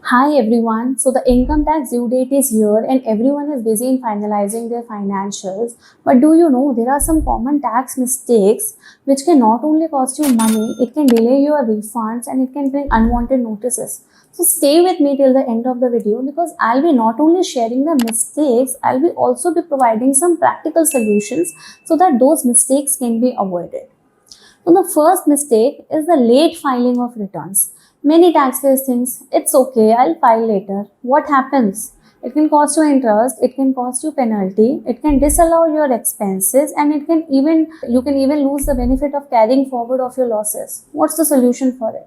Hi everyone. So the income tax due date is here and everyone is busy in finalizing their financials. But do you know there are some common tax mistakes which can not only cost you money, it can delay your refunds and it can bring unwanted notices. So stay with me till the end of the video because I'll be not only sharing the mistakes, I'll be also be providing some practical solutions so that those mistakes can be avoided. So the first mistake is the late filing of returns. Many taxpayers think it's okay, I'll file later. What happens? It can cost you interest, it can cost you penalty, it can disallow your expenses, and you can even lose the benefit of carrying forward of your losses. What's the solution for it?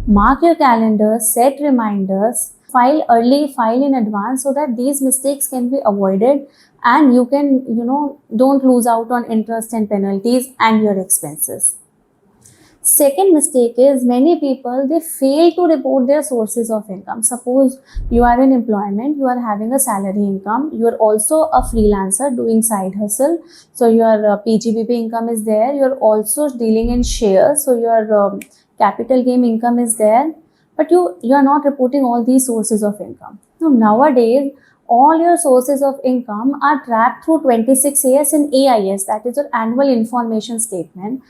Mark your calendar, set reminders, file early, file in advance so that these mistakes can be avoided and you can, don't lose out on interest and penalties and your expenses. Second mistake is many people they fail to report their sources of income. Suppose you are in employment, you are having a salary income, you are also a freelancer doing side hustle. So your PGBP income is there. You are also dealing in shares. So your capital gain income is there. But you are not reporting all these sources of income. Now nowadays all your sources of income are tracked through 26AS and AIS, that is your annual information statement.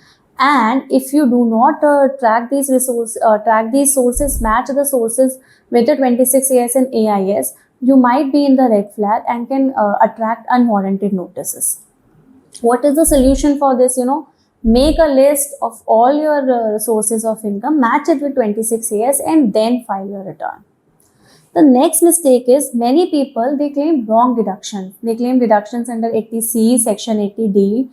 And if you do not track these sources, match the sources with the 26AS and AIS, you might be in the red flag and can attract unwarranted notices. What is the solution for this? Make a list of all your sources of income, match it with 26AS and then file your return. The next mistake is many people they claim wrong deductions. They claim deductions under 80C, Section 80D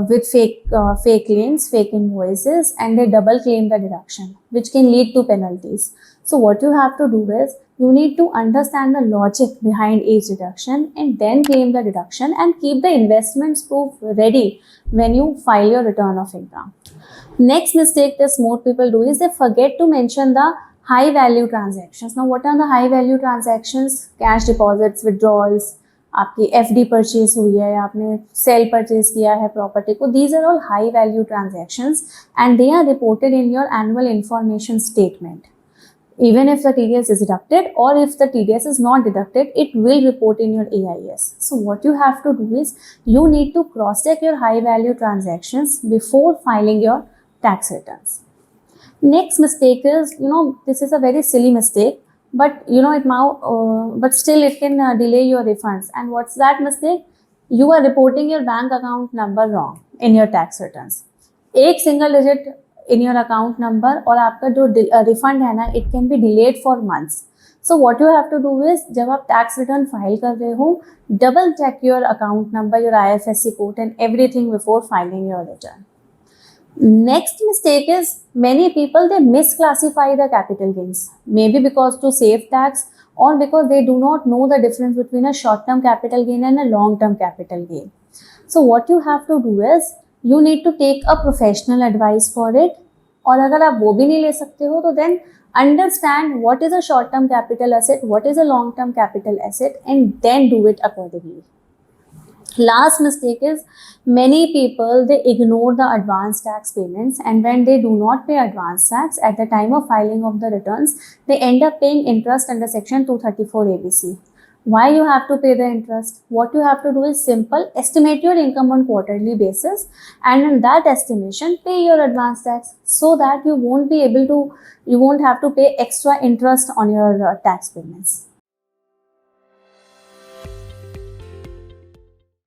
with fake claims, fake invoices, and they double claim the deduction, which can lead to penalties. So what you have to do is you need to understand the logic behind each deduction and then claim the deduction and keep the investments proof ready when you file your return of income. Next mistake that most people do is they forget to mention the high value transactions. Now what are the high value transactions? Cash deposits, withdrawals, आपकी FD purchase हुई है या आपने cell purchase किया है property को. These are all high value transactions and they are reported in your annual information statement. Even if the TDS is deducted or if the TDS is not deducted, it will report in your AIS. So what you have to do is you need to cross check your high value transactions before filing your tax returns. Next mistake is, this is a very silly mistake, but but still it can delay your refunds. And what's that mistake? You are reporting your bank account number wrong in your tax returns. एक single digit in your account number और आपका जो refund है ना, it can be delayed for months. So what you have to do is जब आप tax return file कर रहे हो, double check your account number, your IFSC code and everything before filing your return. Next mistake is many people they misclassify the capital gains, maybe because to save tax or because they do not know the difference between a short-term capital gain and a long-term capital gain. So what you have to do is you need to take a professional advice for it. और अगर आप वो भी नहीं ले सकते हो तो then understand what is a short-term capital asset, what is a long-term capital asset and then do it accordingly. Last mistake is many people they ignore the advance tax payments and when they do not pay advance tax at the time of filing of the returns, they end up paying interest under Section 234 ABC. Why you have to pay the interest? What you have to do is simple, estimate your income on quarterly basis and in that estimation pay your advance tax so that you won't have to pay extra interest on your tax payments.